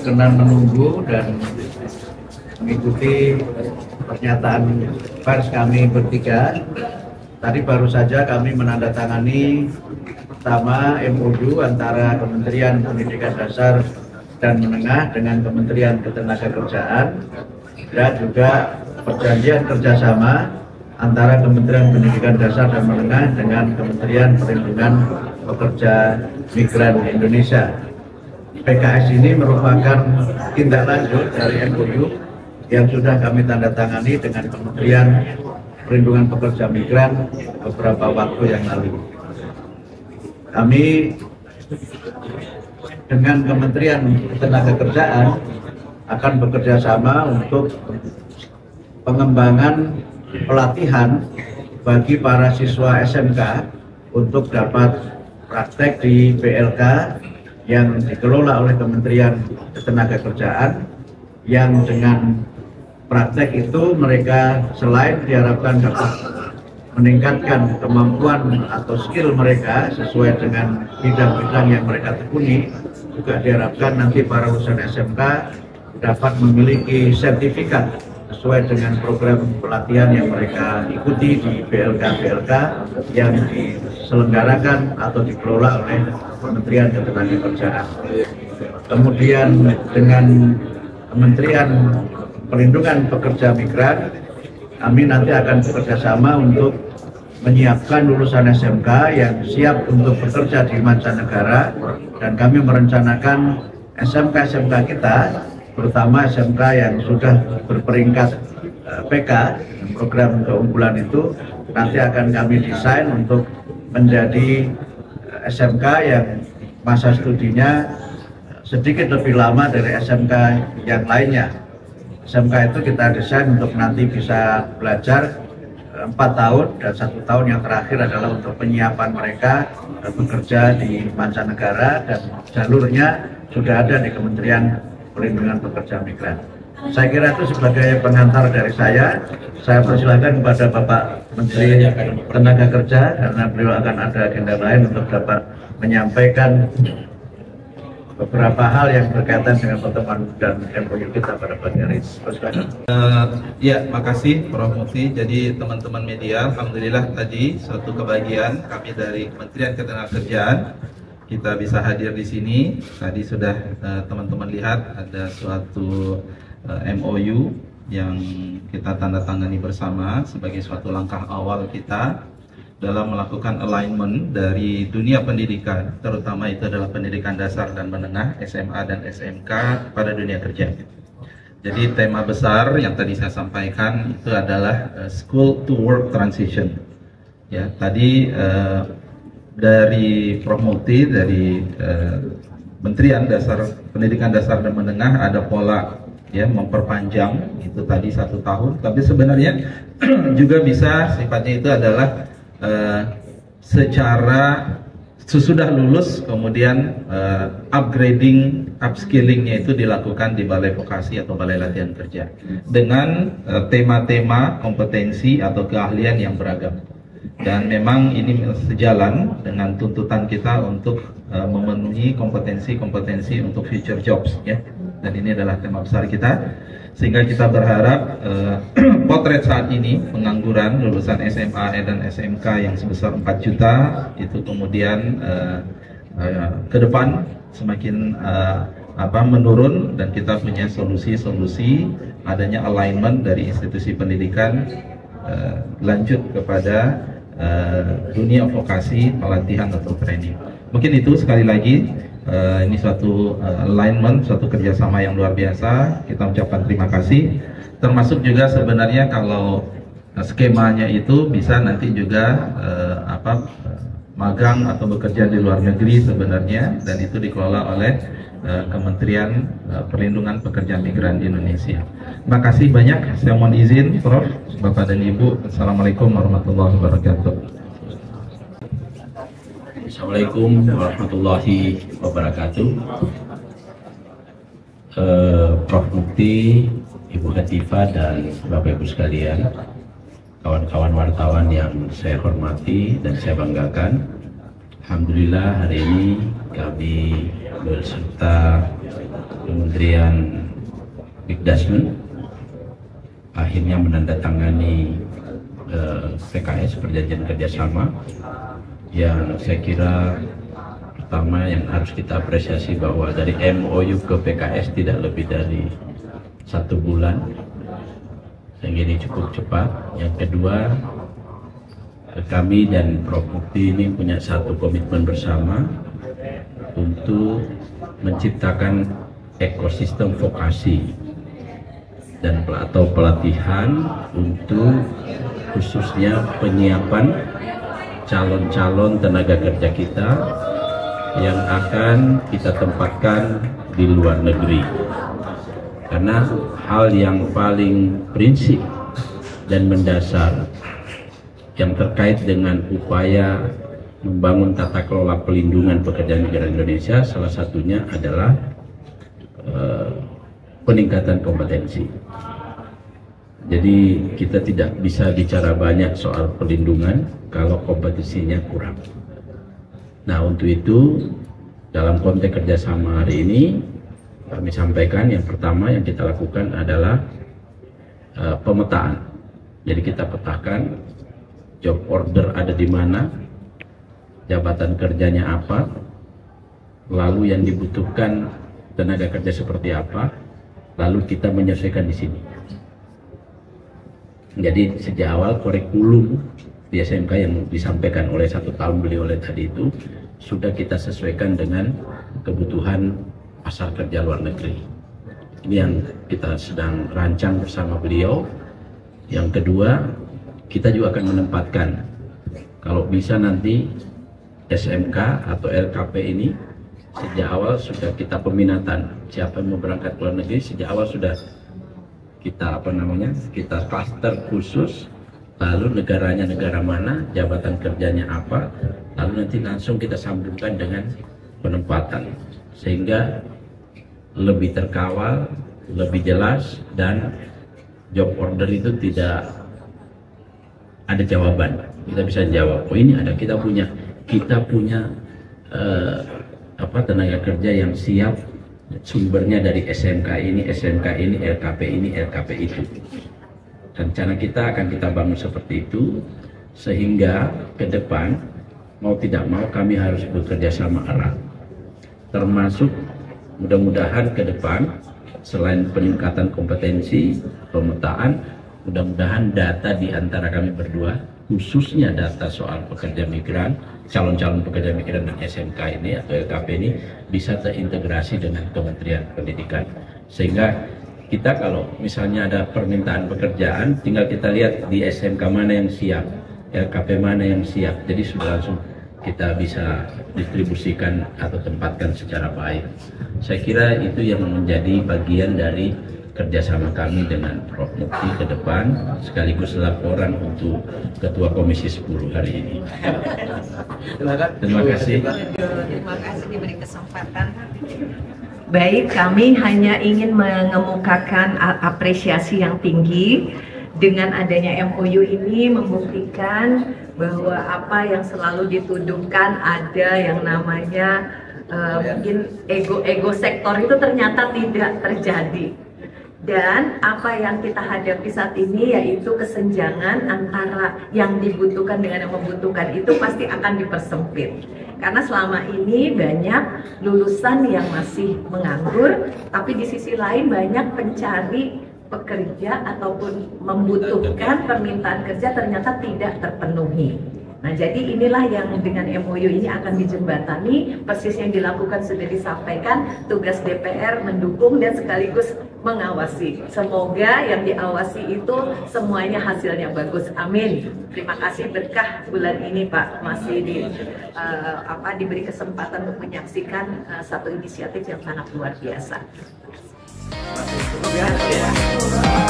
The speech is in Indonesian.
berkenan menunggu dan mengikuti pernyataan pers kami bertiga. Tadi baru saja kami menandatangani pertama MOU antara Kementerian Pendidikan Dasar dan Menengah dengan Kementerian Ketenagakerjaan dan juga perjanjian kerjasama antara Kementerian Pendidikan Dasar dan Menengah dengan Kementerian Perlindungan Pekerja Migran Indonesia. PKS ini merupakan tindak lanjut dari MOU yang sudah kami tandatangani dengan Kementerian Perlindungan Pekerja Migran beberapa waktu yang lalu. Kami dengan Kementerian Ketenagakerjaan akan bekerja sama untuk pengembangan pelatihan bagi para siswa SMK untuk dapat praktek di PLK yang dikelola oleh Kementerian Ketenagakerjaan, yang dengan praktek itu mereka selain diharapkan dapat meningkatkan kemampuan atau skill mereka sesuai dengan bidang-bidang yang mereka tekuni, juga diharapkan nanti para lulusan SMK dapat memiliki sertifikat sesuai dengan program pelatihan yang mereka ikuti di PLK-PLK yang diselenggarakan atau dikelola oleh Kementerian Ketenagakerjaan. Kemudian dengan Kementerian Perlindungan Pekerja Migran, kami nanti akan bekerjasama untuk menyiapkan lulusan SMK yang siap untuk bekerja di mancanegara, dan kami merencanakan SMK-SMK kita, terutama SMK yang sudah berperingkat PK, program keunggulan itu, nanti akan kami desain untuk menjadi SMK yang masa studinya sedikit lebih lama dari SMK yang lainnya. SMK itu kita desain untuk nanti bisa belajar 4 tahun, dan 1 tahun yang terakhir adalah untuk penyiapan mereka bekerja di mancanegara, dan jalurnya sudah ada di Kementerian Perlindungan Pekerja Migran. Saya kira itu sebagai pengantar dari saya persilakan kepada Bapak Menteri Tenaga karena beliau akan ada agenda lain untuk dapat menyampaikan beberapa hal yang berkaitan dengan pertemuan dan MOU kita pada pagi hari ini. Ya, makasih Prof. Mufti. Jadi teman-teman media, alhamdulillah tadi suatu kebahagiaan kami dari Kementerian Ketenagakerjaan kita bisa hadir di sini. Tadi sudah teman-teman lihat ada suatu MOU yang kita tanda tangani bersama sebagai suatu langkah awal kita dalam melakukan alignment dari dunia pendidikan, terutama itu adalah pendidikan dasar dan menengah, SMA dan SMK pada dunia kerja. Jadi tema besar yang tadi saya sampaikan itu adalah school to work transition. Ya, tadi dari Prof. Mufti dari Kementerian Pendidikan Dasar dan Menengah ada pola ya memperpanjang itu tadi 1 tahun, tapi sebenarnya juga bisa sifatnya itu adalah secara sesudah lulus kemudian upskillingnya itu dilakukan di balai vokasi atau balai latihan kerja dengan tema-tema kompetensi atau keahlian yang beragam, dan memang ini sejalan dengan tuntutan kita untuk memenuhi kompetensi-kompetensi untuk future jobs ya, dan ini adalah tema besar kita. Sehingga kita berharap potret saat ini pengangguran lulusan SMA dan SMK yang sebesar 4 juta itu kemudian ke depan semakin menurun, dan kita punya solusi-solusi adanya alignment dari institusi pendidikan lanjut kepada dunia vokasi, pelatihan atau training. Mungkin itu sekali lagi. Ini suatu alignment, suatu kerjasama yang luar biasa. Kita ucapkan terima kasih. Termasuk juga sebenarnya kalau skemanya itu bisa nanti juga magang atau bekerja di luar negeri sebenarnya, dan itu dikelola oleh Kementerian Perlindungan Pekerja Migran di Indonesia. Terima kasih banyak. Saya mohon izin, Prof, Bapak dan Ibu. Assalamualaikum warahmatullahi wabarakatuh. Assalamualaikum warahmatullahi wabarakatuh. Prof. Mufti, Ibu Hatifah, dan Bapak Ibu sekalian, kawan-kawan wartawan yang saya hormati dan saya banggakan. Alhamdulillah hari ini kami beserta Kementerian Dikdasmen akhirnya menandatangani PKS perjanjian kerjasama yang saya kira pertama yang harus kita apresiasi bahwa dari MOU ke PKS tidak lebih dari 1 bulan, sehingga ini cukup cepat. Yang kedua, kami dan Prof. Mukti ini punya satu komitmen bersama untuk menciptakan ekosistem vokasi dan atau pelatihan untuk khususnya penyiapan calon-calon tenaga kerja kita yang akan kita tempatkan di luar negeri. Karena hal yang paling prinsip dan mendasar yang terkait dengan upaya membangun tata kelola pelindungan pekerja migran Indonesia, salah satunya adalah peningkatan kompetensi. Jadi kita tidak bisa bicara banyak soal perlindungan kalau kompetensinya kurang. Nah, untuk itu dalam konteks kerjasama hari ini kami sampaikan yang pertama yang kita lakukan adalah pemetaan. Jadi kita petakan job order ada di mana, jabatan kerjanya apa, lalu yang dibutuhkan tenaga kerja seperti apa, lalu kita menyelesaikan di sini. Jadi sejak awal kurikulum di SMK yang disampaikan oleh 1 tahun beliau oleh tadi itu sudah kita sesuaikan dengan kebutuhan pasar kerja luar negeri. Ini yang kita sedang rancang bersama beliau. Yang kedua, kita juga akan menempatkan kalau bisa nanti SMK atau LKP ini sejak awal sudah kita peminatan siapa yang mau berangkat ke luar negeri, sejak awal sudah kita kita klaster khusus, lalu negaranya negara mana, jabatan kerjanya apa, lalu nanti langsung kita sambungkan dengan penempatan sehingga lebih terkawal, lebih jelas, dan job order itu tidak ada jawaban. Kita bisa jawab, oh ini ada, kita punya tenaga kerja yang siap, sumbernya dari SMK ini, LKP ini, LKP itu. Rencana kita akan kita bangun seperti itu, sehingga ke depan mau tidak mau kami harus bekerja sama erat. Termasuk mudah-mudahan ke depan selain peningkatan kompetensi, pemetaan, mudah-mudahan data di antara kami berdua, khususnya data soal pekerja migran, calon-calon pekerja migran dan SMK ini atau LKP ini bisa terintegrasi dengan Kementerian Pendidikan. Sehingga kita kalau misalnya ada permintaan pekerjaan, tinggal kita lihat di SMK mana yang siap, LKP mana yang siap. Jadi sudah langsung kita bisa distribusikan atau tempatkan secara baik. Saya kira itu yang menjadi bagian dari kerjasama kami dengan Prof. Mukti ke depan, sekaligus laporan untuk Ketua Komisi 10 hari ini. Terima kasih. Terima kasih diberi kesempatan. Baik, kami hanya ingin mengemukakan apresiasi yang tinggi dengan adanya MOU ini, membuktikan bahwa apa yang selalu dituduhkan ada yang namanya mungkin ego sektor itu ternyata tidak terjadi. Dan apa yang kita hadapi saat ini yaitu kesenjangan antara yang dibutuhkan dengan yang membutuhkan itu pasti akan dipersempit. Karena selama ini banyak lulusan yang masih menganggur, tapi di sisi lain banyak pencari pekerja ataupun membutuhkan permintaan kerja ternyata tidak terpenuhi. Nah, jadi inilah yang dengan MOU ini akan dijembatani, persis yang dilakukan sudah disampaikan, tugas DPR mendukung dan sekaligus mengawasi. Semoga yang diawasi itu semuanya hasilnya bagus. Amin. Terima kasih, berkah bulan ini Pak masih diberi kesempatan untuk menyaksikan satu inisiatif yang sangat luar biasa. Terima kasih.